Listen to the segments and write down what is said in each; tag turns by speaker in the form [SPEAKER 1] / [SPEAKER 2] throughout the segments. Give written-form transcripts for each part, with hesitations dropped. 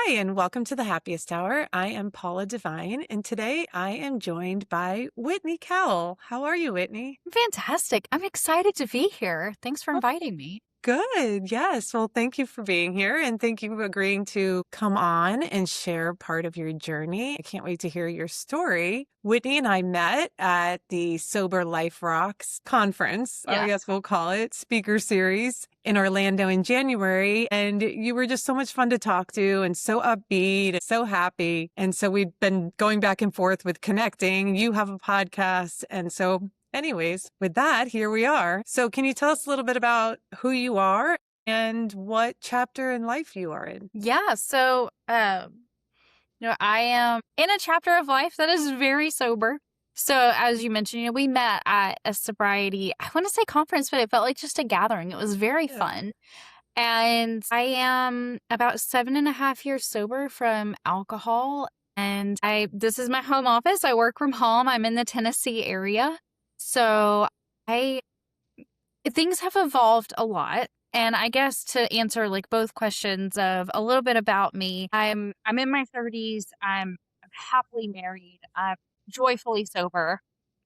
[SPEAKER 1] Hi, and welcome to the Happiest Hour. I am Paula Devine, and today I am joined by Whitney Cowell. How are you, Whitney?
[SPEAKER 2] Fantastic. I'm excited to be here. Thanks for
[SPEAKER 1] Oh,
[SPEAKER 2] inviting me.
[SPEAKER 1] good. Yes. Well, thank you for being here, and thank you for agreeing to come on and share part of your journey. I can't wait to hear your story. Whitney and I met at the Sober Life Rocks conference, I
[SPEAKER 2] Yeah.
[SPEAKER 1] guess we'll call it, speaker series in Orlando in January. And you were just so much fun to talk to and so upbeat, so happy. And so we've been going back and forth with connecting. You have a podcast. And so anyways, with that, here we are. So can you tell us a little bit about who you are and what chapter in life you are in?
[SPEAKER 2] Yeah. I am in a chapter of life that is very sober. So as you mentioned, we met at a sobriety, I want to say conference, but it felt like just a gathering. It was very
[SPEAKER 1] Yeah.
[SPEAKER 2] fun. And I am about 7.5 years sober from alcohol. And this is my home office. I work from home. I'm in the Tennessee area. So I things have evolved a lot. And I guess to answer like both questions of a little bit about me, I'm in my 30s. I'm happily married. I'm joyfully sober.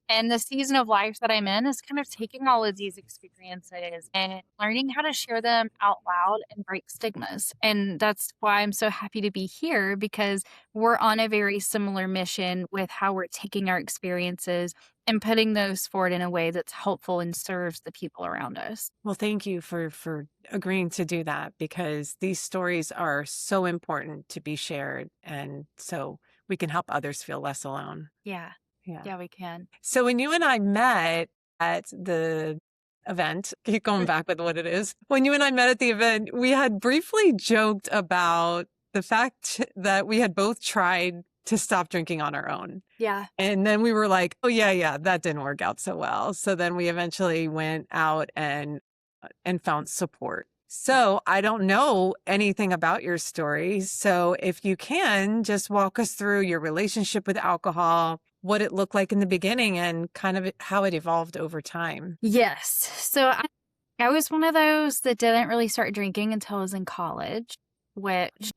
[SPEAKER 2] And the season of life that I'm in is kind of taking all of these experiences and learning how to share them out loud and break stigmas. And that's why I'm so happy to be here because we're on a very similar mission with how we're taking our experiences and putting those forward in a way that's helpful and serves the people around us.
[SPEAKER 1] Well, thank you for agreeing to do that because these stories are so important to be shared. And so we can help others feel less alone.
[SPEAKER 2] Yeah.
[SPEAKER 1] Yeah.
[SPEAKER 2] Yeah, we can.
[SPEAKER 1] So when you and I met at the event, keep going back with what it is. When you and I met at the event, we had briefly joked about the fact that we had both tried to stop drinking on our own.
[SPEAKER 2] Yeah.
[SPEAKER 1] And then we were like, oh, yeah, that didn't work out so well. So then we eventually went out and found support. So I don't know anything about your story. So if you can just walk us through your relationship with alcohol, what it looked like in the beginning and kind of how it evolved over time.
[SPEAKER 2] Yes. I was one of those that didn't really start drinking until I was in college, which,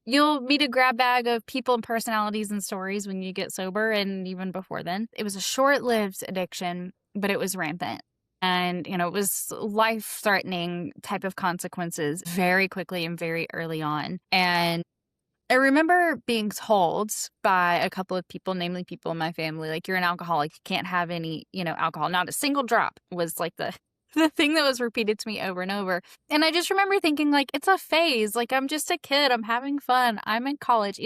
[SPEAKER 2] you'll meet a grab bag of people and personalities and stories when you get sober. And even before then, it was a short lived addiction, but it was rampant. And, it was life threatening type of consequences very quickly and very early on. And I remember being told by a couple of people, namely people in my family, like, you're an alcoholic, you can't have any, alcohol. Not a single drop was like the thing that was repeated to me over and over. And I just remember thinking, like, it's a phase. Like, I'm just a kid. I'm having fun. I'm in college.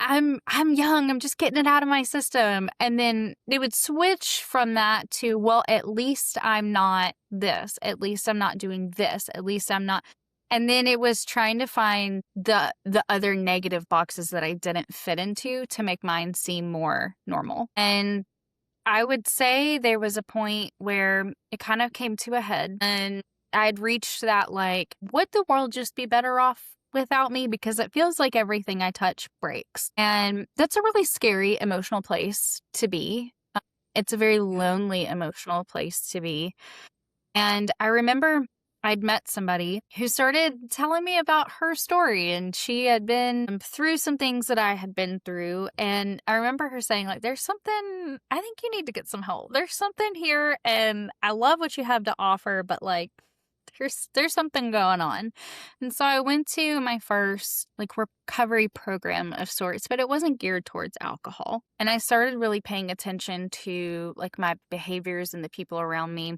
[SPEAKER 2] I'm young. I'm just getting it out of my system. And then they would switch from that to, well, at least I'm not this. At least I'm not doing this. At least I'm not. And then it was trying to find the other negative boxes that I didn't fit into to make mine seem more normal. And I would say there was a point where it kind of came to a head and I'd reached that, like, would the world just be better off without me? Because it feels like everything I touch breaks. And that's a really scary emotional place to be. It's a very lonely emotional place to be. And I remember I'd met somebody who started telling me about her story, and she had been through some things that I had been through. And I remember her saying, like, there's something, I think you need to get some help. There's something here, and I love what you have to offer, but like, there's something going on. And so I went to my first like recovery program of sorts, but it wasn't geared towards alcohol. And I started really paying attention to like my behaviors and the people around me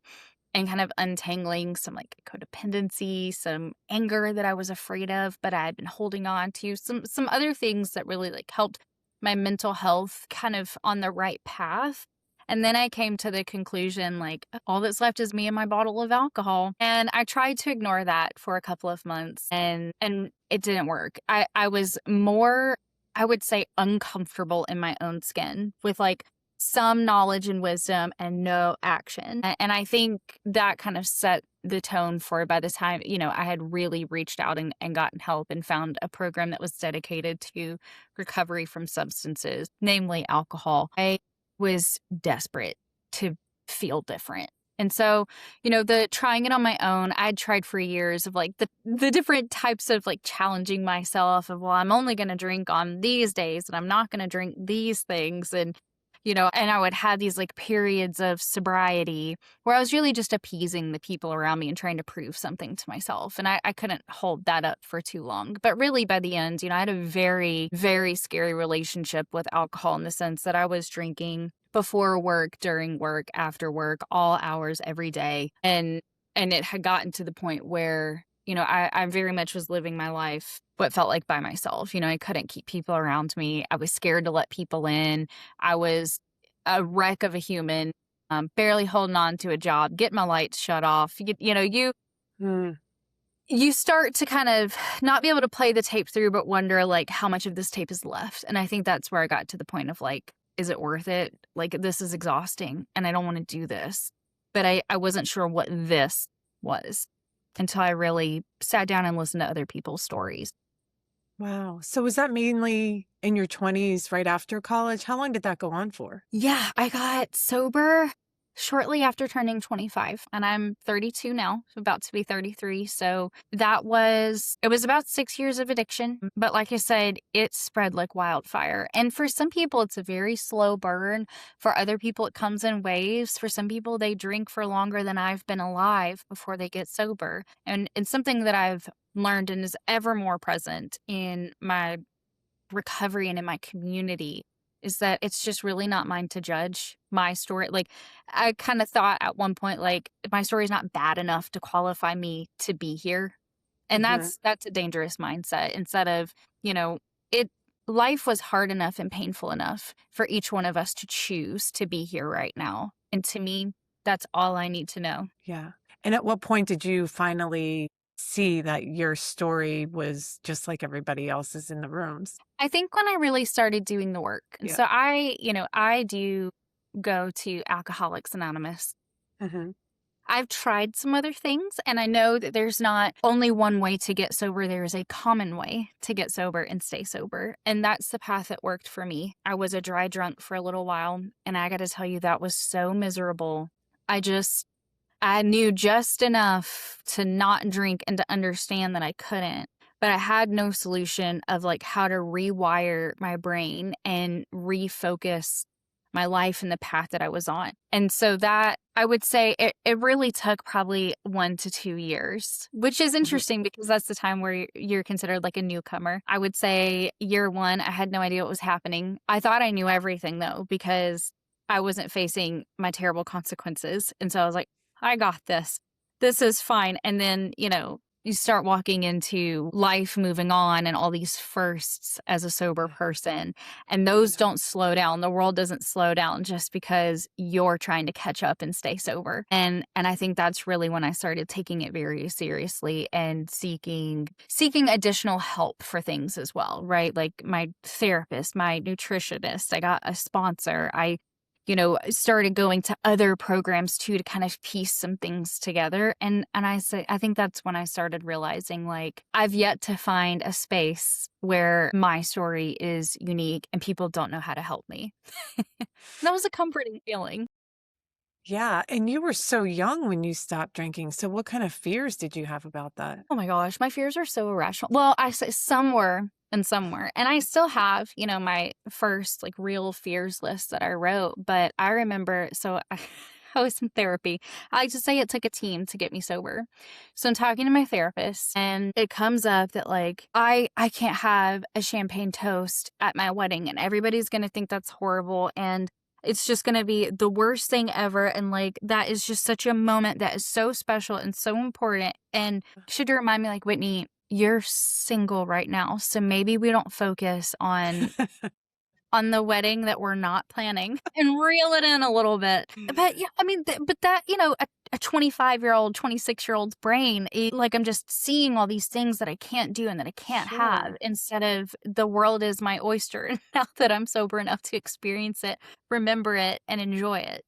[SPEAKER 2] and kind of untangling some like codependency, some anger that I was afraid of, but I had been holding on to, some other things that really like helped my mental health kind of on the right path. And then I came to the conclusion, like, all that's left is me and my bottle of alcohol. And I tried to ignore that for a couple of months and it didn't work. I was more, I would say, uncomfortable in my own skin with like some knowledge and wisdom and no action. And I think that kind of set the tone for by the time, I had really reached out and gotten help and found a program that was dedicated to recovery from substances, namely alcohol. I was desperate to feel different. And so, the trying it on my own, I'd tried for years of like the different types of like challenging myself of, well, I'm only going to drink on these days and I'm not going to drink these things. And I would have these like periods of sobriety where I was really just appeasing the people around me and trying to prove something to myself. And I couldn't hold that up for too long. But really, by the end, I had a very, very scary relationship with alcohol in the sense that I was drinking before work, during work, after work, all hours every day. And it had gotten to the point where I very much was living my life what felt like by myself. I couldn't keep people around me. I was scared to let people in. I was a wreck of a human, barely holding on to a job, getting my lights shut off.
[SPEAKER 1] Mm.
[SPEAKER 2] You start to kind of not be able to play the tape through, but wonder like how much of this tape is left. And I think that's where I got to the point of like, is it worth it? Like, this is exhausting and I don't want to do this. But I wasn't sure what this was until I really sat down and listened to other people's stories.
[SPEAKER 1] Wow. So was that mainly in your 20s, right after college? How long did that go on for?
[SPEAKER 2] Yeah, I got sober shortly after turning 25, and I'm 32 now, about to be 33. So it was about 6 years of addiction. But like I said, it spread like wildfire. And for some people, it's a very slow burn. For other people, it comes in waves. For some people, they drink for longer than I've been alive before they get sober. And it's something that I've learned and is ever more present in my recovery and in my community is that it's just really not mine to judge my story. Like, I kind of thought at one point, like, my story is not bad enough to qualify me to be here. And
[SPEAKER 1] Mhm.
[SPEAKER 2] that's a dangerous mindset. Instead of, it life was hard enough and painful enough for each one of us to choose to be here right now. And to me, that's all I need to know.
[SPEAKER 1] Yeah. And at what point did you finally see that your story was just like everybody else's in the rooms?
[SPEAKER 2] I think when I really started doing the work. And
[SPEAKER 1] Yeah.
[SPEAKER 2] so I do go to Alcoholics Anonymous.
[SPEAKER 1] Hmm.
[SPEAKER 2] I've tried some other things, and I know that there's not only one way to get sober. There is a common way to get sober and stay sober. And that's the path that worked for me. I was a dry drunk for a little while, and I got to tell you, that was so miserable. I knew just enough to not drink and to understand that I couldn't, but I had no solution of like how to rewire my brain and refocus my life and the path that I was on. And so that I would say it really took probably 1 to 2 years, which is
[SPEAKER 1] Hmm.
[SPEAKER 2] interesting because that's the time where you're considered like a newcomer. I would say year one, I had no idea what was happening. I thought I knew everything though, because I wasn't facing my terrible consequences. And so I was like, I got this. This is fine. And then, you start walking into life moving on and all these firsts as a sober person. And those
[SPEAKER 1] Yeah.
[SPEAKER 2] don't slow down. The world doesn't slow down just because you're trying to catch up and stay sober. And I think that's really when I started taking it very seriously and seeking additional help for things as well, right? Like my therapist, my nutritionist, I got a sponsor. I started going to other programs too to kind of piece some things together. And I think that's when I started realizing like I've yet to find a space where my story is unique and people don't know how to help me. That was a comforting feeling.
[SPEAKER 1] Yeah. And you were so young when you stopped drinking. So what kind of fears did you have about that?
[SPEAKER 2] Oh my gosh, my fears are so irrational. Well, I say some were and some were. And I still have, my first like real fears list that I wrote. But I remember, so I was in therapy. I like to say it took a team to get me sober. So I'm talking to my therapist and it comes up that like, I can't have a champagne toast at my wedding and everybody's going to think that's horrible. And it's just going to be the worst thing ever. And like, that is just such a moment that is so special and so important. And should remind me like, Whitney, you're single right now. So maybe we don't focus on the wedding that we're not planning and reel it in a little bit. But yeah, I mean, but that, a 25-year-old, 26-year-old's brain, like I'm just seeing all these things that I can't do and that I can't have
[SPEAKER 1] Sure.
[SPEAKER 2] instead of the world is my oyster. Now that I'm sober enough to experience it, remember it and enjoy it.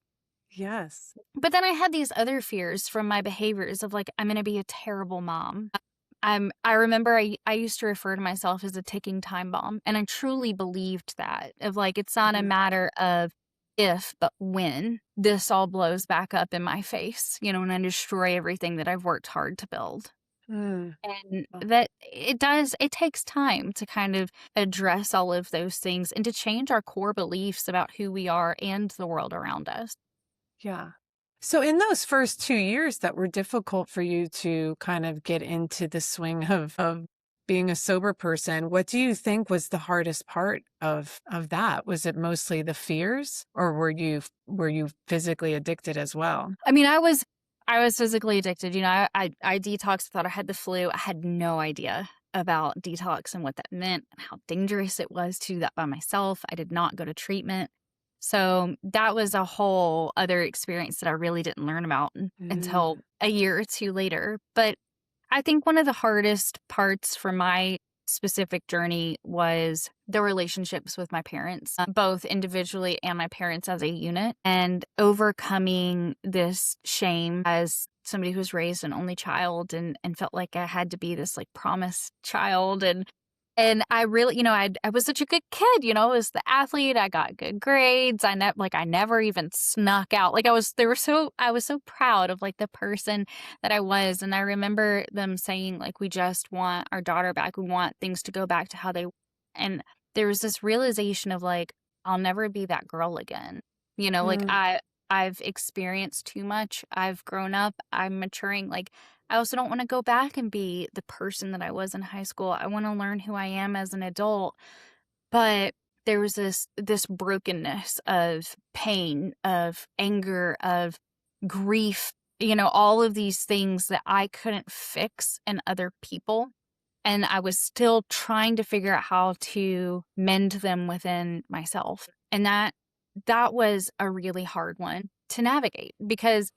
[SPEAKER 1] Yes.
[SPEAKER 2] But then I had these other fears from my behaviors of like, I'm going to be a terrible mom. I remember I used to refer to myself as a ticking time bomb. And I truly believed that of like, it's not a
[SPEAKER 1] Mhm.
[SPEAKER 2] matter of if, but when this all blows back up in my face, and I destroy everything that I've worked hard to build.
[SPEAKER 1] Mm.
[SPEAKER 2] And
[SPEAKER 1] Oh,
[SPEAKER 2] that it takes time to kind of address all of those things and to change our core beliefs about who we are and the world around us.
[SPEAKER 1] yeah. So in those first 2 years that were difficult for you to kind of get into the swing of being a sober person, what do you think was the hardest part of that? Was it mostly the fears, or were you physically addicted as well?
[SPEAKER 2] I mean, I was physically addicted. I detoxed, thought I had the flu. I had no idea about detox and what that meant and how dangerous it was to do that by myself. I did not go to treatment. So that was a whole other experience that I really didn't learn about until
[SPEAKER 1] Mm.
[SPEAKER 2] a year or two later. But I think one of the hardest parts for my specific journey was the relationships with my parents, both individually and my parents as a unit, and overcoming this shame as somebody who was raised an only child and felt like I had to be this like promised child. And I really, I was such a good kid, I was the athlete. I got good grades. I never even snuck out. Like I was so proud of like the person that I was. And I remember them saying like, we just want our daughter back. We want things to go back to how they were. And there was this realization of like, I'll never be that girl again. Like
[SPEAKER 1] Mm.
[SPEAKER 2] I've experienced too much. I've grown up. I'm maturing. Like I also don't want to go back and be the person that I was in high school. I want to learn who I am as an adult. But there was this brokenness of pain, of anger, of grief, all of these things that I couldn't fix in other people. And I was still trying to figure out how to mend them within myself. And that was a really hard one to navigate because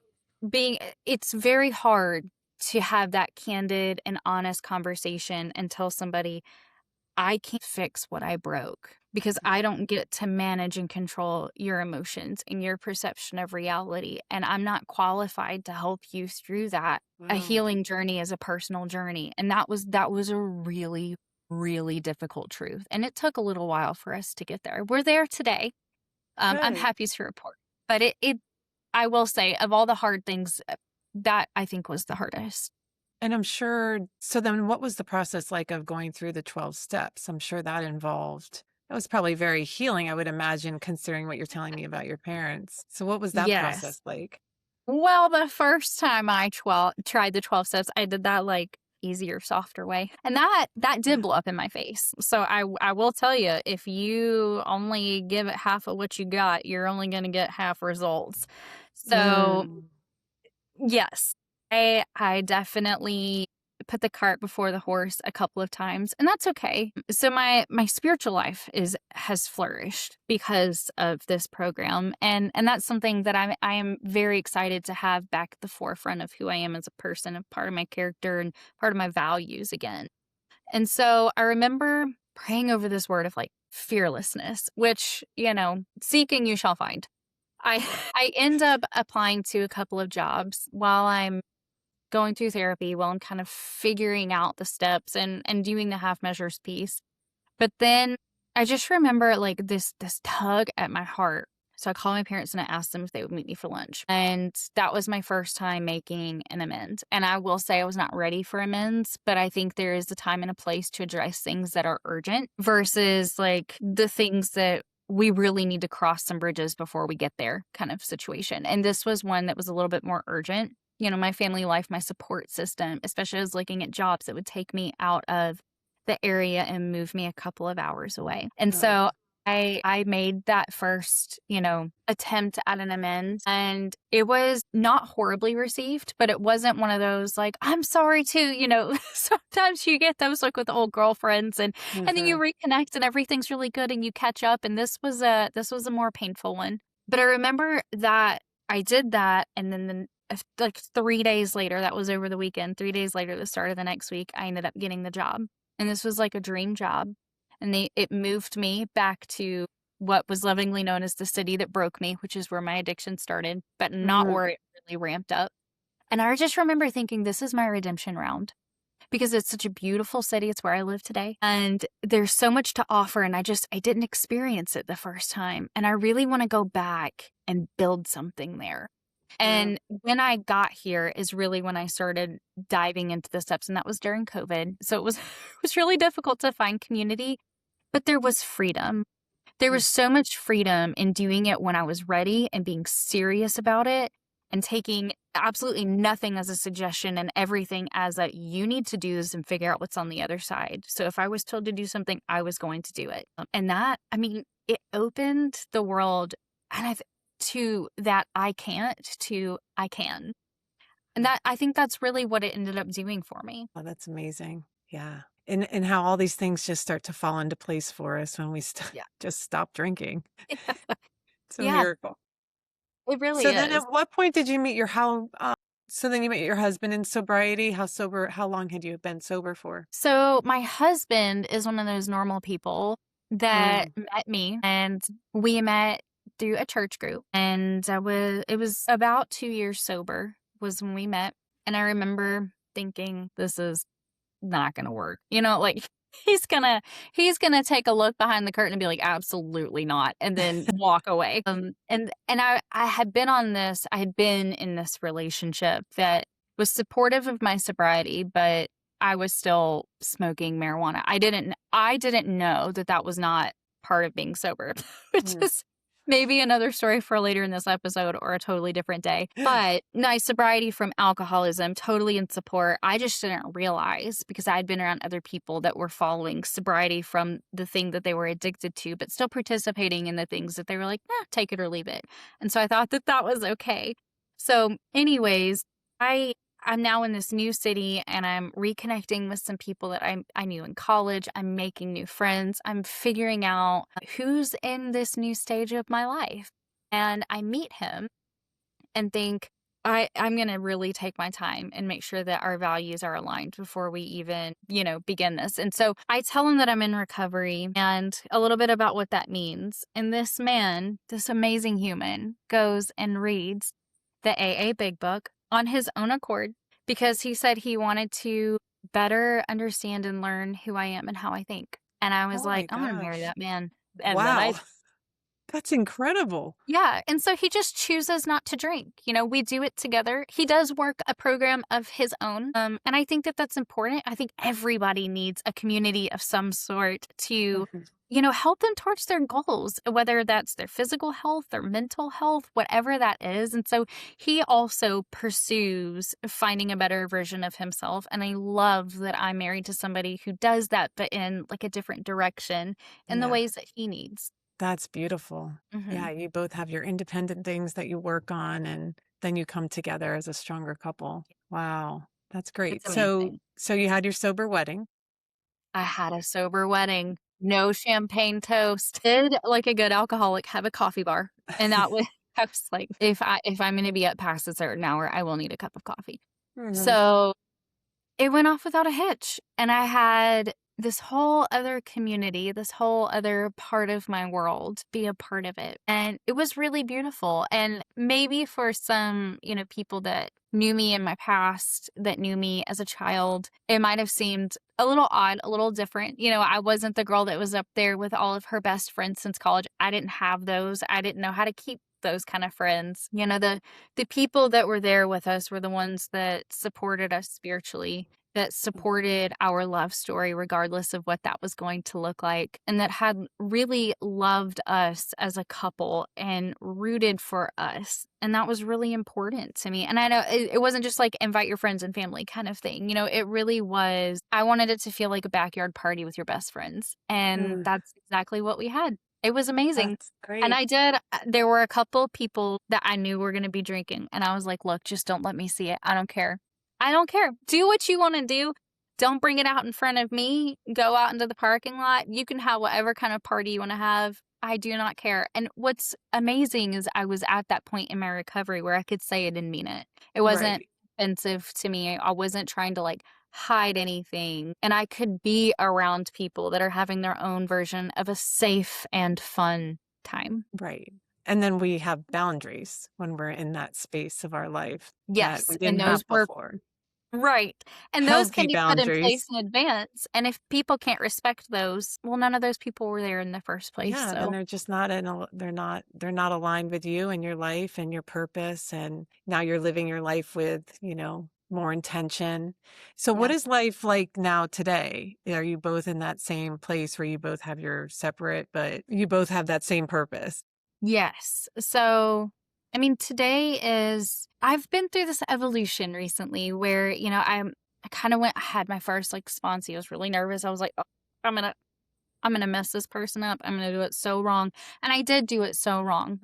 [SPEAKER 2] it's very hard to have that candid and honest conversation and tell somebody, I can't fix what I broke because I don't get to manage and control your emotions and your perception of reality. And I'm not qualified to help you through that. A
[SPEAKER 1] Wow.
[SPEAKER 2] healing journey is a personal journey. And that was a really, really difficult truth. And it took a little while for us to get there. We're there today. I'm
[SPEAKER 1] Good.
[SPEAKER 2] happy to report. But I will say, of all the hard things, that I think was the hardest.
[SPEAKER 1] And I'm sure, so then what was the process like of going through the 12 steps? I'm sure that was probably very healing, I would imagine, considering what you're telling me about your parents. So what was that
[SPEAKER 2] Yes.
[SPEAKER 1] process like?
[SPEAKER 2] Well, the first time I tried the 12 steps, I did that like easier, softer way. And that did blow up in my face. So I will tell you, if you only give it half of what you got, you're only going to get half results. So
[SPEAKER 1] Mm.
[SPEAKER 2] yes, I definitely put the cart before the horse a couple of times, and that's okay. So my spiritual life has flourished because of this program, and that's something that I am very excited to have back at the forefront of who I am as a person, and part of my character and part of my values again. And so I remember praying over this word of like fearlessness, which, seeking you shall find. I I end up applying to a couple of jobs while I'm going through therapy, while I'm kind of figuring out the steps and doing the half measures piece. But then I just remember like this tug at my heart. So I called my parents and I asked them if they would meet me for lunch. And that was my first time making an amends. And I will say I was not ready for amends, but I think there is a time and a place to address things that are urgent versus like the things that we really need to cross some bridges before we get there kind of situation. And this was one that was a little bit more urgent. My family life, my support system, especially I was looking at jobs that would take me out of the area and move me a couple of hours away. And
[SPEAKER 1] Oh,
[SPEAKER 2] so I made that first, attempt at an amends, and it was not horribly received, but it wasn't one of those like, I'm sorry too, sometimes you get those like with old girlfriends and then you
[SPEAKER 1] mhm.
[SPEAKER 2] reconnect and everything's really good and you catch up. And this was a more painful one. But I remember that I did that, and then like 3 days later, that was over the weekend, 3 days later, the start of the next week, I ended up getting the job. And this was like a dream job. And it moved me back to what was lovingly known as the city that broke me, which is where my addiction started, but not
[SPEAKER 1] Mm.
[SPEAKER 2] where it really ramped up. And I just remember thinking, this is my redemption round. because it's such a beautiful city. It's where I live today. And there's so much to offer. And I didn't experience it the first time. And I really want to go back and build something there. And when I got here is really when I started diving into the steps. And that was during COVID. So it was, it was really difficult to find community, but there was freedom. There was so much freedom in doing it when I was ready and being serious about it and taking absolutely nothing as a suggestion and everything as a, you need to do this and figure out what's on the other side. So if I was told to do something, I was going to do it. And that, I mean, it opened the world and to that I can't to I can. And that, I think that's really what it ended up doing for me.
[SPEAKER 1] Oh, that's amazing. Yeah. And how all these things just start to fall into place for us when we
[SPEAKER 2] Yeah.
[SPEAKER 1] just stop drinking. It's a
[SPEAKER 2] Yeah,
[SPEAKER 1] miracle.
[SPEAKER 2] it really
[SPEAKER 1] So then
[SPEAKER 2] is.
[SPEAKER 1] at what point did you meet so then you met your husband in sobriety? How long had you been sober for?
[SPEAKER 2] So my husband is one of those normal people that
[SPEAKER 1] Mm.
[SPEAKER 2] met me, and we met through a church group, and it was about 2 years sober was when we met. And I remember thinking, this is not gonna work. Like he's gonna take a look behind the curtain and be like, absolutely not, and then walk away. And I had been in this relationship that was supportive of my sobriety, but I was still smoking marijuana. I didn't know that that was not part of being sober, which
[SPEAKER 1] Mm.
[SPEAKER 2] is maybe another story for later in this episode or a totally different day. But my sobriety from alcoholism, totally in support. I just didn't realize because I had been around other people that were following sobriety from the thing that they were addicted to, but still participating in the things that they were like, take it or leave it. And so I thought that that was okay. So anyways, I'm now in this new city and I'm reconnecting with some people that I knew in college. I'm making new friends. I'm figuring out who's in this new stage of my life. And I meet him and think, I'm going to really take my time and make sure that our values are aligned before we even, begin this. And so I tell him that I'm in recovery and a little bit about what that means. And this man, this amazing human, goes and reads the AA Big Book on his own accord because he said he wanted to better understand and learn who I am and how I think. And I was
[SPEAKER 1] Oh my
[SPEAKER 2] like, I'm going to marry
[SPEAKER 1] gosh.
[SPEAKER 2] that man. And then
[SPEAKER 1] Wow. That's incredible.
[SPEAKER 2] yeah. And so he just chooses not to drink. We do it together. He does work a program of his own. And I think that that's important. I think everybody needs a community of some sort to,
[SPEAKER 1] Mhm.
[SPEAKER 2] help them towards their goals, whether that's their physical health, their mental health, whatever that is. And so he also pursues finding a better version of himself. And I love that I'm married to somebody who does that, but in like a different direction in the
[SPEAKER 1] Yeah.
[SPEAKER 2] ways that he needs.
[SPEAKER 1] That's beautiful.
[SPEAKER 2] Hmm.
[SPEAKER 1] Yeah, you both have your independent things that you work on and then you come together as a stronger couple. Wow, that's
[SPEAKER 2] It's
[SPEAKER 1] great. So
[SPEAKER 2] amazing.
[SPEAKER 1] so you had your sober wedding.
[SPEAKER 2] I had a sober wedding, no champagne toast. Did like a good alcoholic have a coffee bar, and that was I was like, if I'm gonna be up past a certain hour, I will need a cup of coffee.
[SPEAKER 1] Mhm.
[SPEAKER 2] So it went off without a hitch, and I had this whole other community, this whole other part of my world be a part of it, and it was really beautiful. And maybe for some, people that knew me in my past, that knew me as a child, it might have seemed a little odd, a little different. I wasn't the girl that was up there with all of her best friends since college. I didn't have those. I didn't know how to keep those kind of friends. The people that were there with us were the ones that supported us spiritually, that supported our love story, regardless of what that was going to look like, and that had really loved us as a couple and rooted for us. And that was really important to me. And I know it wasn't just like invite your friends and family kind of thing. It really was. I wanted it to feel like a backyard party with your best friends. And
[SPEAKER 1] Mm,
[SPEAKER 2] that's exactly what we had. It was amazing.
[SPEAKER 1] that's
[SPEAKER 2] And
[SPEAKER 1] great.
[SPEAKER 2] I did, there were a couple people that I knew were going to be drinking. And I was like, look, just don't let me see it. I don't care. I don't care. Do what you want to do. Don't bring it out in front of me. Go out into the parking lot. You can have whatever kind of party you want to have. I do not care. And what's amazing is I was at that point in my recovery where I could say it and mean it. It wasn't
[SPEAKER 1] Right.
[SPEAKER 2] offensive to me. I wasn't trying to like hide anything. And I could be around people that are having their own version of a safe and fun time.
[SPEAKER 1] Right. And then we have boundaries when we're in that space of our life that
[SPEAKER 2] Yes.
[SPEAKER 1] we
[SPEAKER 2] And
[SPEAKER 1] didn't
[SPEAKER 2] those
[SPEAKER 1] have
[SPEAKER 2] were
[SPEAKER 1] before.
[SPEAKER 2] Right. And those can
[SPEAKER 1] Healthy
[SPEAKER 2] be put in place
[SPEAKER 1] boundaries.
[SPEAKER 2] in advance. And if people can't respect those, well, none of those people were there in the first place.
[SPEAKER 1] Yeah, then
[SPEAKER 2] So,
[SPEAKER 1] they're just not they're not aligned with you and your life and your purpose, and now you're living your life with, more intention. So what
[SPEAKER 2] yeah.
[SPEAKER 1] is life like now today? Are you both in that same place where you both have your separate, but you both have that same purpose?
[SPEAKER 2] Yes. So, I mean, I've been through this evolution recently where, I kind of I had my first like sponsee. I was really nervous. I was like, oh, I'm going to, I'm going to mess this person up. I'm going to do it so wrong. And I did do it so wrong.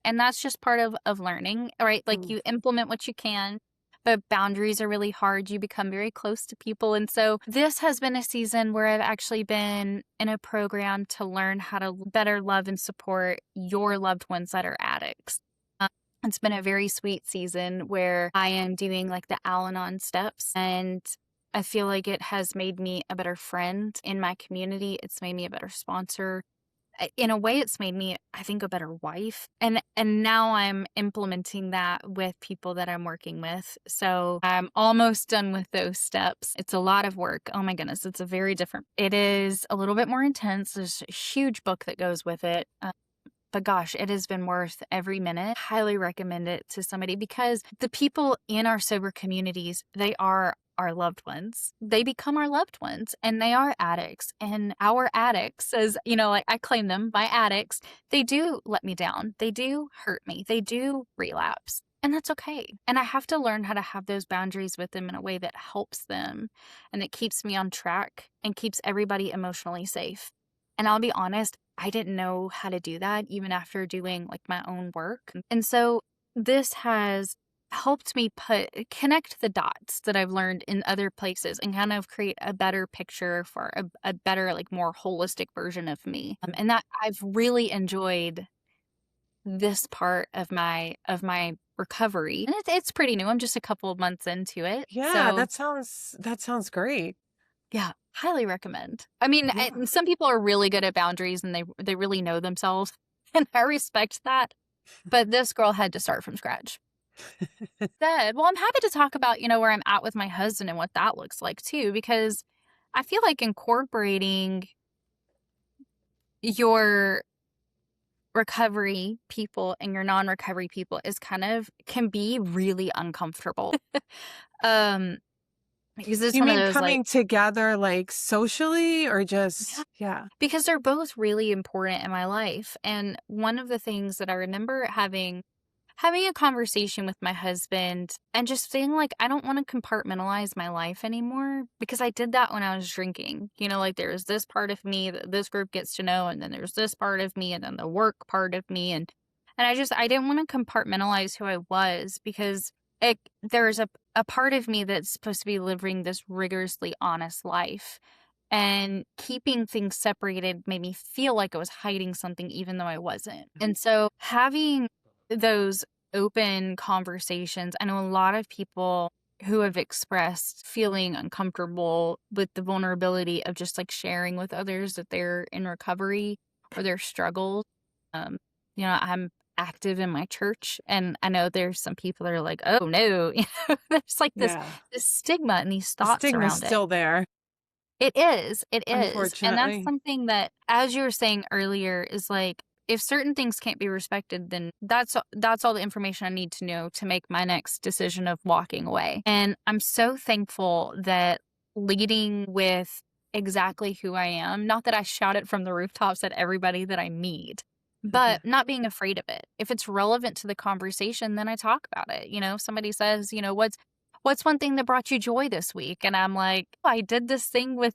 [SPEAKER 2] And that's just part of learning, right? Like
[SPEAKER 1] Mm.
[SPEAKER 2] you implement what you can, but boundaries are really hard. You become very close to people. And so this has been a season where I've actually been in a program to learn how to better love and support your loved ones that are addicts. It's been a very sweet season where I am doing like the Al Anon steps, and I feel like it has made me a better friend in my community. It's made me a better sponsor. In a way, it's made me, I think, a better wife. And now I'm implementing that with people that I'm working with. So I'm almost done with those steps. It's a lot of work. Oh my goodness, it is a little bit more intense. There's a huge book that goes with it. But gosh, it has been worth every minute. Highly recommend it to somebody because the people in our sober communities, they are our loved ones. They become our loved ones and they are addicts. And our addicts, as like I claim them, my addicts, they do let me down. They do hurt me. They do relapse. And that's okay. And I have to learn how to have those boundaries with them in a way that helps them and that keeps me on track and keeps everybody emotionally safe. And I'll be honest, I didn't know how to do that even after doing like my own work. And so this has helped me connect the dots that I've learned in other places and kind of create a better picture for a better, like more holistic version of me. And that I've really enjoyed this part of my recovery. And it's pretty new. I'm just a couple of months into it.
[SPEAKER 1] Yeah,
[SPEAKER 2] So
[SPEAKER 1] that sounds great.
[SPEAKER 2] yeah, highly recommend. I mean,
[SPEAKER 1] Yeah.
[SPEAKER 2] some people are really good at boundaries and they really know themselves, and I respect that. But this girl had to start from scratch. Well, I'm happy to talk about, where I'm at with my husband and what that looks like too, because I feel like incorporating your recovery people and your non-recovery people can be really uncomfortable. um, because it's
[SPEAKER 1] You
[SPEAKER 2] one of
[SPEAKER 1] mean
[SPEAKER 2] those like,
[SPEAKER 1] coming together like socially or
[SPEAKER 2] yeah,
[SPEAKER 1] just, yeah.
[SPEAKER 2] because they're both really important in my life. And one of the things that I remember having a conversation with my husband and just saying like, I don't want to compartmentalize my life anymore because I did that when I was drinking. Like there's this part of me that this group gets to know, and then there's this part of me and then the work part of me. And I didn't want to compartmentalize who I was because there's a part of me that's supposed to be living this rigorously honest life. And keeping things separated made me feel like I was hiding something, even though I wasn't. And so having those open conversations, I know a lot of people who have expressed feeling uncomfortable with the vulnerability of just like sharing with others that they're in recovery or their struggles. Um, I'm active in my church, and I know there's some people that are like, oh no, there's like
[SPEAKER 1] Yeah.
[SPEAKER 2] this stigma and these
[SPEAKER 1] The
[SPEAKER 2] thoughts
[SPEAKER 1] stigma's
[SPEAKER 2] around it.
[SPEAKER 1] still there,
[SPEAKER 2] It is. It is. And that's
[SPEAKER 1] unfortunately.
[SPEAKER 2] something that, as you were saying earlier, is like, if certain things can't be respected, then that's all the information I need to know to make my next decision of walking away. And I'm so thankful that leading with exactly who I am, not that I shout it from the rooftops at everybody that I meet, but not being afraid of it. If it's relevant to the conversation, then I talk about it. Somebody says, what's one thing that brought you joy this week? And I'm like, oh, I did this thing with,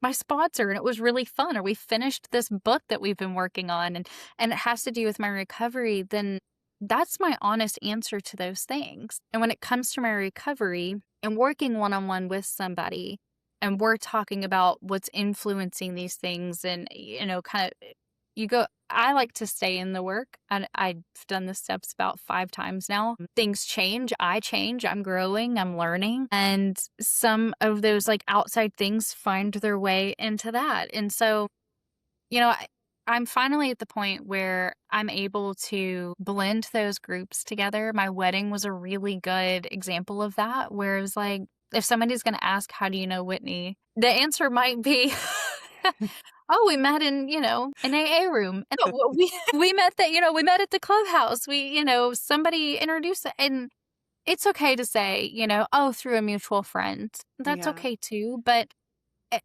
[SPEAKER 2] my sponsor, and it was really fun. Or we finished this book that we've been working on, and it has to do with my recovery. Then that's my honest answer to those things. And when it comes to my recovery and working one-on-one with somebody, and we're talking about what's influencing these things, and, kind of I like to stay in the work. And I've done the steps about 5 times now. Things change. I change. I'm growing. I'm learning. And some of those like outside things find their way into that. And so, you know, I'm finally at the point where I'm able to blend those groups together. My wedding was a really good example of that, where it was like, if somebody's going to ask, how do you know Whitney? The answer might be, oh, we met in, an AA room. And we met that, we met at the clubhouse. Somebody introduced it. And it's okay to say, oh, through a mutual friend. That's
[SPEAKER 1] Yeah.
[SPEAKER 2] okay too. But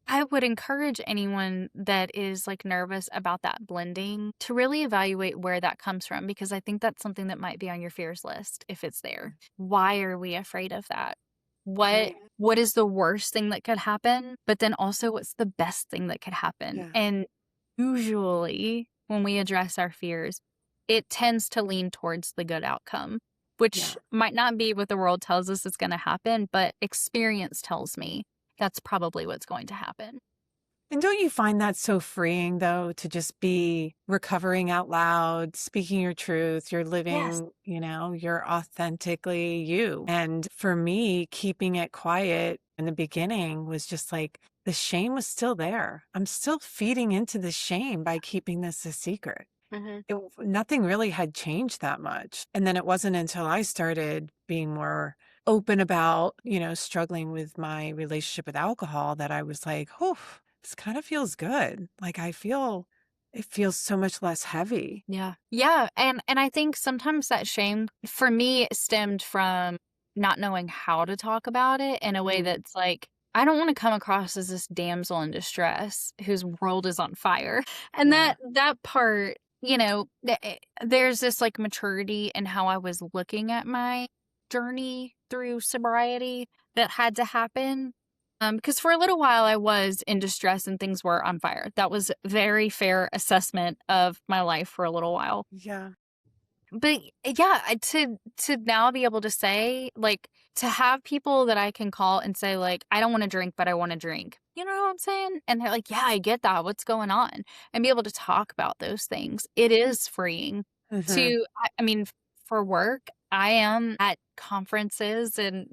[SPEAKER 2] I would encourage anyone that is like nervous about that blending to really evaluate where that comes from, because I think that's something that might be on your fears list if it's there. Why are we afraid of that? What
[SPEAKER 1] Right.
[SPEAKER 2] what is the worst thing that could happen? But then also what's the best thing that could happen?
[SPEAKER 1] Yeah.
[SPEAKER 2] And usually when we address our fears, it tends to lean towards the good outcome,
[SPEAKER 1] Yeah.
[SPEAKER 2] which might not be what the world tells us is going to happen, but experience tells me that's probably what's going to happen.
[SPEAKER 1] And don't you find that so freeing, though, to just be recovering out loud, speaking your truth, you're
[SPEAKER 2] Yes.
[SPEAKER 1] living, you're authentically you. And for me, keeping it quiet in the beginning was just like the shame was still there. I'm still feeding into the shame by keeping this a secret.
[SPEAKER 2] Mhm.
[SPEAKER 1] Nothing really had changed that much. And then it wasn't until I started being more open about, struggling with my relationship with alcohol that I was like, oh, this kind of feels good. Like it feels so much less heavy.
[SPEAKER 2] Yeah. Yeah. And I think sometimes that shame for me stemmed from not knowing how to talk about it in a way
[SPEAKER 1] Mm,
[SPEAKER 2] that's like, I don't want to come across as this damsel in distress whose world is on fire. And
[SPEAKER 1] yeah.
[SPEAKER 2] that part, there's this like maturity in how I was looking at my journey through sobriety that had to happen. Because for a little while I was in distress and things were on fire. That was very fair assessment of my life for a little while.
[SPEAKER 1] Yeah.
[SPEAKER 2] But yeah, to now be able to say, like, to have people that I can call and say, like, I don't want to drink, but I want to drink. You know what I'm saying? And they're like, yeah, I get that. What's going on? And be able to talk about those things. It is freeing
[SPEAKER 1] Hmm.
[SPEAKER 2] to, I mean, for work, I am at conferences and,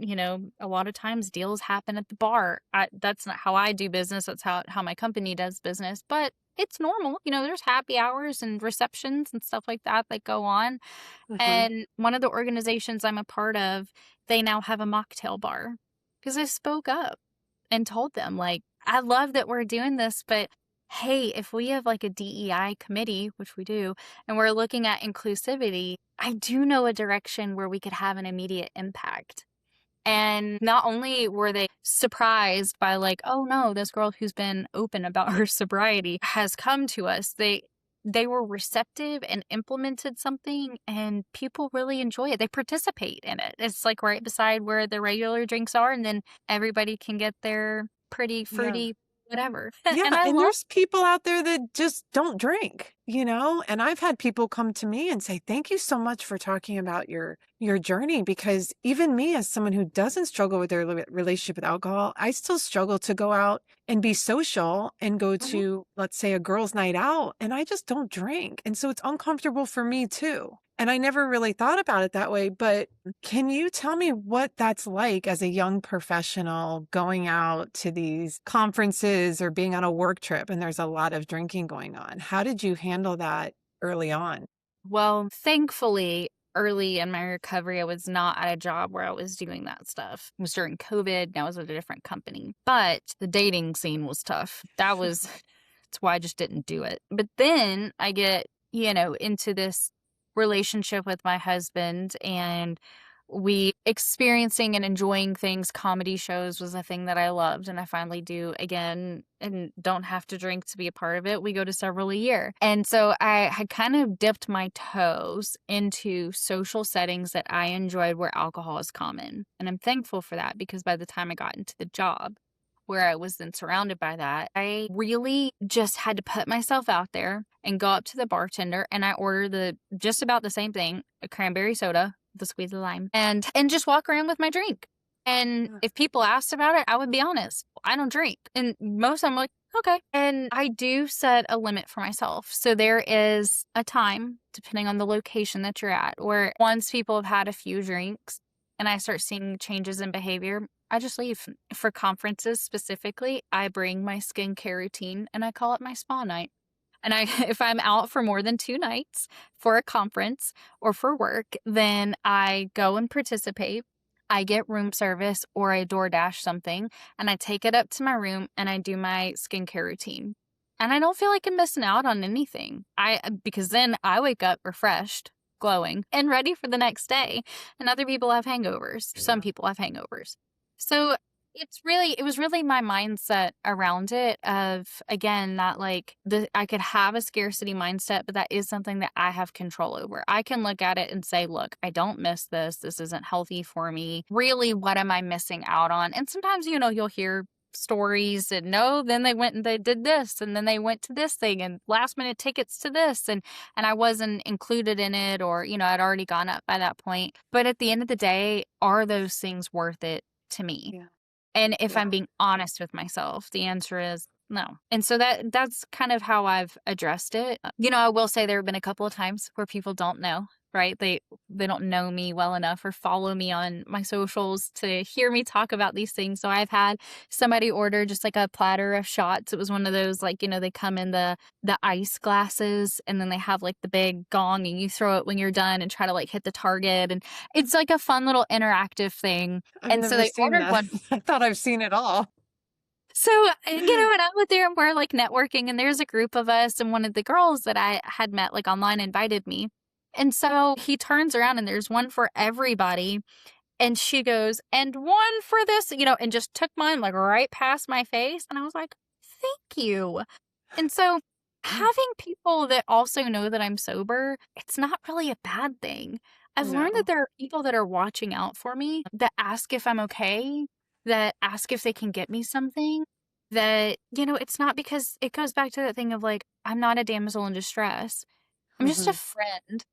[SPEAKER 2] a lot of times deals happen at the bar. That's not how I do business. That's how my company does business. But it's normal. There's happy hours and receptions and stuff like that go on.
[SPEAKER 1] Hmm.
[SPEAKER 2] And one of the organizations I'm a part of, they now have a mocktail bar because I spoke up and told them, like, I love that we're doing this, but hey, if we have like a DEI committee, which we do, and we're looking at inclusivity, I do know a direction where we could have an immediate impact. And not only were they surprised by like, oh no, this girl who's been open about her sobriety has come to us. They were receptive and implemented something and people really enjoy it. They participate in it. It's like right beside where the regular drinks are, and then everybody can get their pretty
[SPEAKER 1] Yeah.
[SPEAKER 2] fruity whatever. And
[SPEAKER 1] Yeah,
[SPEAKER 2] I
[SPEAKER 1] and
[SPEAKER 2] love
[SPEAKER 1] there's people out there that just don't drink, and I've had people come to me and say, "Thank you so much for talking about your journey," because even me as someone who doesn't struggle with their relationship with alcohol, I still struggle to go out and be social and go
[SPEAKER 2] Mhm.
[SPEAKER 1] to, let's say, a girls' night out, and I just don't drink. And so it's uncomfortable for me too. And I never really thought about it that way, but can you tell me what that's like as a young professional going out to these conferences or being on a work trip and there's a lot of drinking going on? How did you handle that early on?
[SPEAKER 2] Well, thankfully, early in my recovery, I was not at a job where I was doing that stuff. It was during COVID, and I was at a different company. But the dating scene was tough. That's why I just didn't do it. But then I get, into this relationship with my husband, and we experiencing and enjoying things. Comedy shows was a thing that I loved, and I finally do again and don't have to drink to be a part of it. We go to several a year. And so I had kind of dipped my toes into social settings that I enjoyed where alcohol is common. And I'm thankful for that, because by the time I got into the job where I was then surrounded by that, I really just had to put myself out there and go up to the bartender, and I order just about the same thing, a cranberry soda, the squeeze of lime, and just walk around with my drink. And
[SPEAKER 1] Yeah.
[SPEAKER 2] if people asked about it, I would be honest. I don't drink. And most of them are like, okay. And I do set a limit for myself. So there is a time, depending on the location that you're at, where once people have had a few drinks and I start seeing changes in behavior, I just leave. For conferences specifically, I bring my skincare routine and I call it my spa night. And if I'm out for more than 2 nights for a conference or for work, then I go and participate. I get room service or I DoorDash something, and I take it up to my room and I do my skincare routine. And I don't feel like I'm missing out on anything. Because then I wake up refreshed, glowing, and ready for the next day. And other people have hangovers. Some people have hangovers. So it was really my mindset around it of, again, that like I could have a scarcity mindset, but that is something that I have control over. I can look at it and say, look, I don't miss this. This isn't healthy for me. Really, what am I missing out on? And sometimes, you'll hear stories and no, then they went and they did this and then they went to this thing and last minute tickets to this and I wasn't included in it, or, I'd already gone up by that point. But at the end of the day, are those things worth it to me?
[SPEAKER 1] Yeah.
[SPEAKER 2] And if
[SPEAKER 1] Yeah.
[SPEAKER 2] I'm being honest with myself, the answer is no. And so that's kind of how I've addressed it. I will say there have been a couple of times where people don't know, right? They don't know me well enough or follow me on my socials to hear me talk about these things. So I've had somebody order just like a platter of shots. It was one of those, like, they come in the ice glasses and then they have like the big gong and you throw it when you're done and try to like hit the target. And it's like a fun little interactive thing.
[SPEAKER 1] I've
[SPEAKER 2] And so
[SPEAKER 1] never
[SPEAKER 2] they
[SPEAKER 1] seen
[SPEAKER 2] ordered
[SPEAKER 1] that.
[SPEAKER 2] one.
[SPEAKER 1] I thought I've seen it all.
[SPEAKER 2] So, and I'm out there and we're like networking and there's a group of us and one of the girls that I had met like online invited me. And so he turns around and there's one for everybody. And she goes, and one for this, and just took mine like right past my face. And I was like, thank you. And so having people that also know that I'm sober, it's not really a bad thing. I've learned that there are people that are watching out for me, that ask if I'm okay, that ask if they can get me something, that, it's not because it goes back to that thing of like, I'm not a damsel in distress. I'm just a friend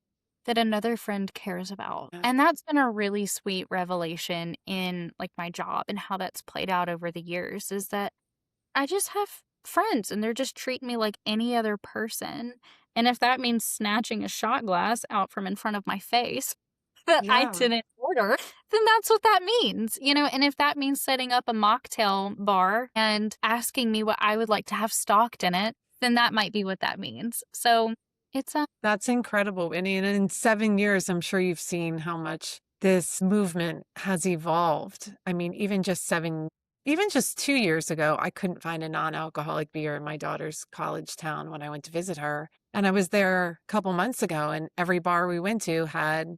[SPEAKER 2] that another friend cares about.
[SPEAKER 1] Yeah.
[SPEAKER 2] And that's been a really sweet revelation in like my job and how that's played out over the years, is that I just have friends and they're just treating me like any other person. And if that means snatching a shot glass out from in front of my face that I
[SPEAKER 1] Yeah.
[SPEAKER 2] didn't order, then that's what that means, And if that means setting up a mocktail bar and asking me what I would like to have stocked in it, then that might be what that means. So it's
[SPEAKER 1] That's incredible, Winnie. And in 7 years, I'm sure you've seen how much this movement has evolved. I mean, even just 2 years ago, I couldn't find a non-alcoholic beer in my daughter's college town when I went to visit her. And I was there a couple months ago, and every bar we went to had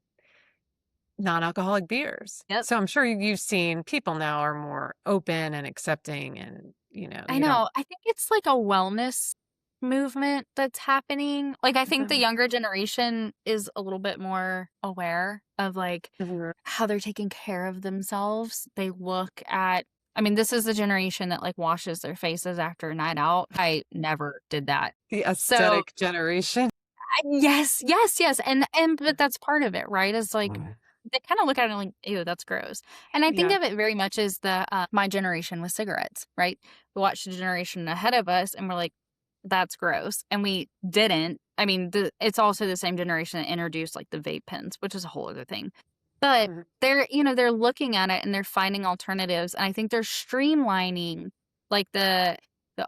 [SPEAKER 1] non-alcoholic beers.
[SPEAKER 2] Yep.
[SPEAKER 1] So I'm sure you've seen people now are more open and accepting and,
[SPEAKER 2] I know. I think it's like a wellness movement that's happening. Like, I think the younger generation is a little bit more aware of like how they're taking care of themselves. They look at, this is the generation that like washes their faces after a night out. I never did that.
[SPEAKER 1] The aesthetic generation.
[SPEAKER 2] Yes. And but that's part of it, right? Is like they kind of look at it like, ew, that's gross. And I think of it very much as the my generation with cigarettes, right? We watched the generation ahead of us and we're like, that's gross. And we didn't. It's also the same generation that introduced like the vape pens, which is a whole other thing. But they're looking at it and they're finding alternatives. And I think they're streamlining like the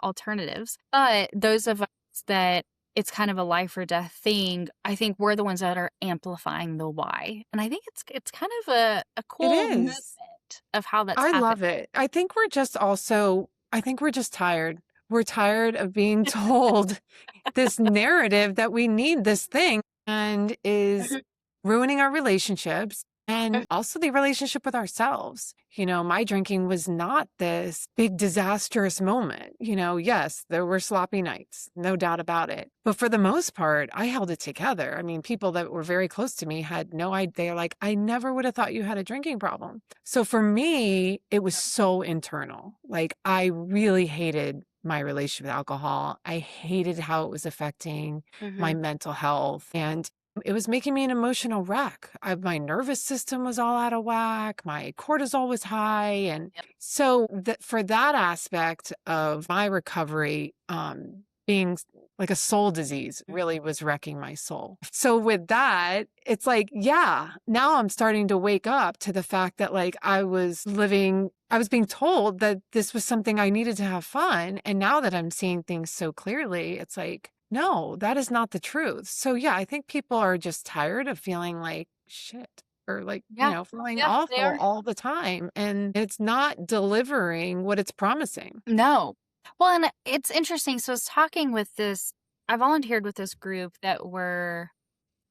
[SPEAKER 2] alternatives. But those of us that it's kind of a life or death thing, I think we're the ones that are amplifying the why. And I think it's kind of a cool movement of how that's happening.
[SPEAKER 1] I love it. I think we're just tired. We're tired of being told this narrative that we need this thing and is ruining our relationships and also the relationship with ourselves. My drinking was not this big disastrous moment. Yes, there were sloppy nights, no doubt about it. But for the most part, I held it together. People that were very close to me had no idea. They're like, I never would have thought you had a drinking problem. So for me, it was so internal. Like, I really hated my relationship with alcohol. I hated how it was affecting my mental health. And it was making me an emotional wreck. My nervous system was all out of whack. My cortisol was high. And so for that aspect of my recovery, being like a soul disease really was wrecking my soul. So with that, it's like, yeah, now I'm starting to wake up to the fact that like I was being told that this was something I needed to have fun. And now that I'm seeing things so clearly, it's like, No, that is not the truth. So yeah, I think people are just tired of feeling like shit or like,
[SPEAKER 2] Yeah.
[SPEAKER 1] feeling
[SPEAKER 2] Yeah, they
[SPEAKER 1] awful
[SPEAKER 2] are.
[SPEAKER 1] all the time. And it's not delivering what it's promising.
[SPEAKER 2] No. Well, and it's interesting. So I was talking with I volunteered with this group that were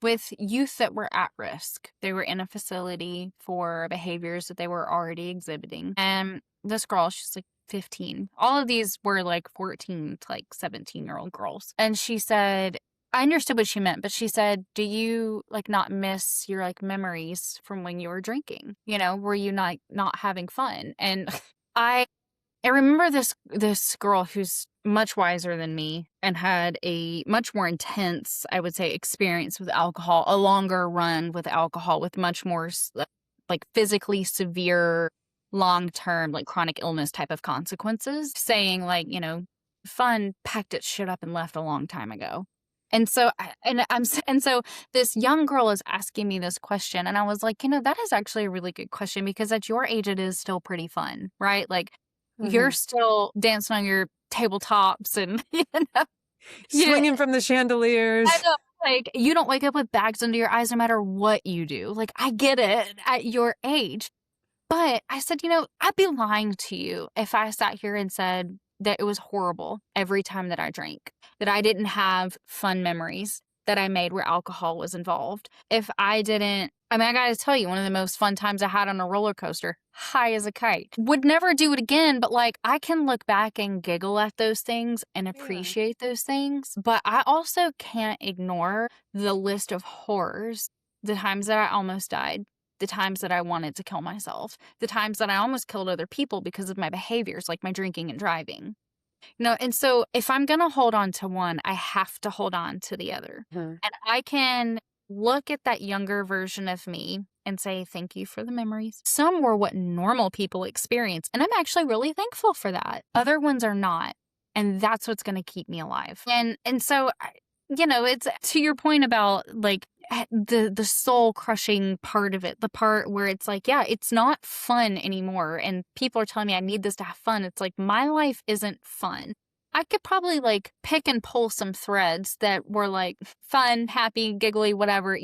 [SPEAKER 2] with youth that were at risk. They were in a facility for behaviors that they were already exhibiting. And this girl, she's like 15. All of these were like 14 to like 17-year-old girls. And she said, I understood what she meant, but she said, do you like not miss your like memories from when you were drinking? Were you not having fun? And I I remember this girl who's much wiser than me and had a much more intense, I would say, experience with alcohol, a longer run with alcohol with much more like physically severe, long-term, like chronic illness type of consequences, saying like, fun packed its shit up and left a long time ago. And so, and so this young girl is asking me this question, and I was like, that is actually a really good question because at your age, it is still pretty fun, right? Like, you're
[SPEAKER 1] Mhm.
[SPEAKER 2] still dancing on your tabletops and, you
[SPEAKER 1] Swinging from the
[SPEAKER 2] I
[SPEAKER 1] chandeliers.
[SPEAKER 2] know, like, you don't wake up with bags under your eyes no matter what you do. Like, I get it at your age. But I said, I'd be lying to you if I sat here and said that it was horrible every time that I drank, that I didn't have fun memories that I made where alcohol was involved. If I didn't, I mean, I gotta tell you, one of the most fun times I had on a roller coaster, high as a kite. Would never do it again, but like I can look back and giggle at those things and
[SPEAKER 1] Yeah.
[SPEAKER 2] appreciate those things. But I also can't ignore the list of horrors, the times that I almost died, the times that I wanted to kill myself, the times that I almost killed other people because of my behaviors, like my drinking and driving. And so if I'm going to hold on to one, I have to hold on to the other.
[SPEAKER 1] Mhm.
[SPEAKER 2] And I can look at that younger version of me and say, thank you for the memories. Some were what normal people experience. And I'm actually really thankful for that. Other ones are not. And that's what's going to keep me alive. And so, it's to your point about like the soul crushing part of it, the part where it's like, yeah, it's not fun anymore. And people are telling me I need this to have fun. It's like, my life isn't fun. I could probably like pick and pull some threads that were like fun, happy, giggly, whatever,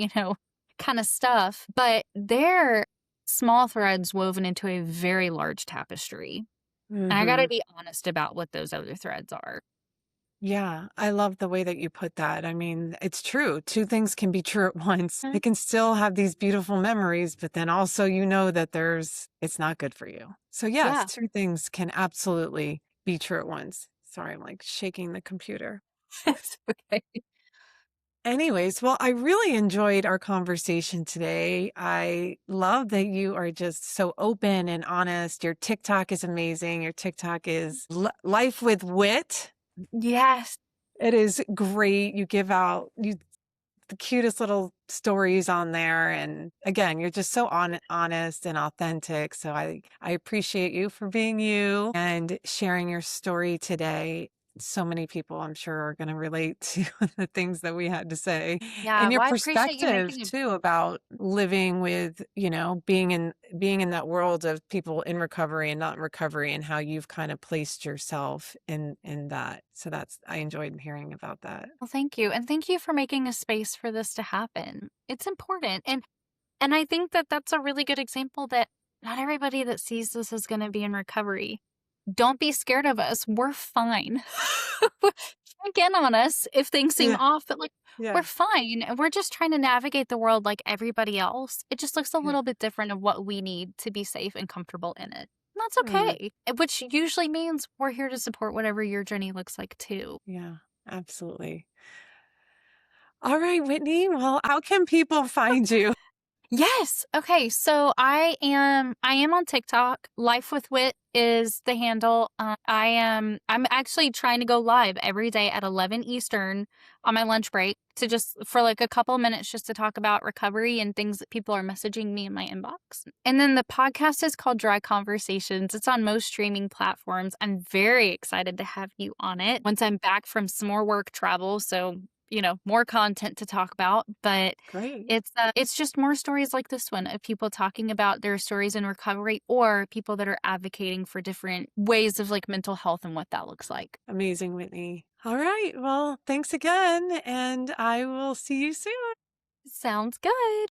[SPEAKER 2] kind of stuff. But they're small threads woven into a very large tapestry. And I got to
[SPEAKER 1] Mhm.
[SPEAKER 2] be honest about what those other threads are.
[SPEAKER 1] Yeah, I love the way that you put that. I mean, it's true. Two things can be true at once.
[SPEAKER 2] Mhm.
[SPEAKER 1] They can still have these beautiful memories, but then also that it's not good for you. So yes,
[SPEAKER 2] Yeah.
[SPEAKER 1] two things can absolutely be true at once. Sorry, I'm like shaking the computer.
[SPEAKER 2] It's okay.
[SPEAKER 1] Anyways, well, I really enjoyed our conversation today. I love that you are just so open and honest. Your TikTok is amazing. Your TikTok is Life with Wit.
[SPEAKER 2] Yes.
[SPEAKER 1] It is great. You give out the cutest little stories on there. And again, you're just so honest and authentic. So I appreciate you for being you and sharing your story today. So many people, I'm sure, are going to relate to the things that we had to say
[SPEAKER 2] Yeah,
[SPEAKER 1] and your
[SPEAKER 2] well, I appreciate you
[SPEAKER 1] perspective
[SPEAKER 2] making it.
[SPEAKER 1] too about living with, being in that world of people in recovery and not in recovery and how you've kind of placed yourself in that. So I enjoyed hearing about that.
[SPEAKER 2] Well, thank you. And thank you for making a space for this to happen. It's important. And I think that that's a really good example that not everybody that sees this is going to be in recovery. Don't be scared of us. We're fine. Check in on us if things seem
[SPEAKER 1] Yeah.
[SPEAKER 2] off, but like we're
[SPEAKER 1] Yeah.
[SPEAKER 2] fine. And we're just trying to navigate the world like everybody else. It just looks a
[SPEAKER 1] Yeah.
[SPEAKER 2] little bit different of what we need to be safe and comfortable in it. And that's
[SPEAKER 1] Mm,
[SPEAKER 2] okay. Which usually means we're here to support whatever your journey looks like too.
[SPEAKER 1] yeah, absolutely. All right, Whitney. Well, how can people find you?
[SPEAKER 2] Yes. Okay. So I am on TikTok. Life with Wit is the handle. I'm actually trying to go live every day at 11 Eastern on my lunch break to just for like a couple minutes just to talk about recovery and things that people are messaging me in my inbox. And then the podcast is called Dry Conversations. It's on most streaming platforms. I'm very excited to have you on it once I'm back from some more work travel. So more content to talk about, but
[SPEAKER 1] Great.
[SPEAKER 2] it's just more stories like this one of people talking about their stories in recovery or people that are advocating for different ways of like mental health and what that looks like.
[SPEAKER 1] Amazing, Whitney. All right. Well, thanks again, and I will see you soon.
[SPEAKER 2] Sounds good.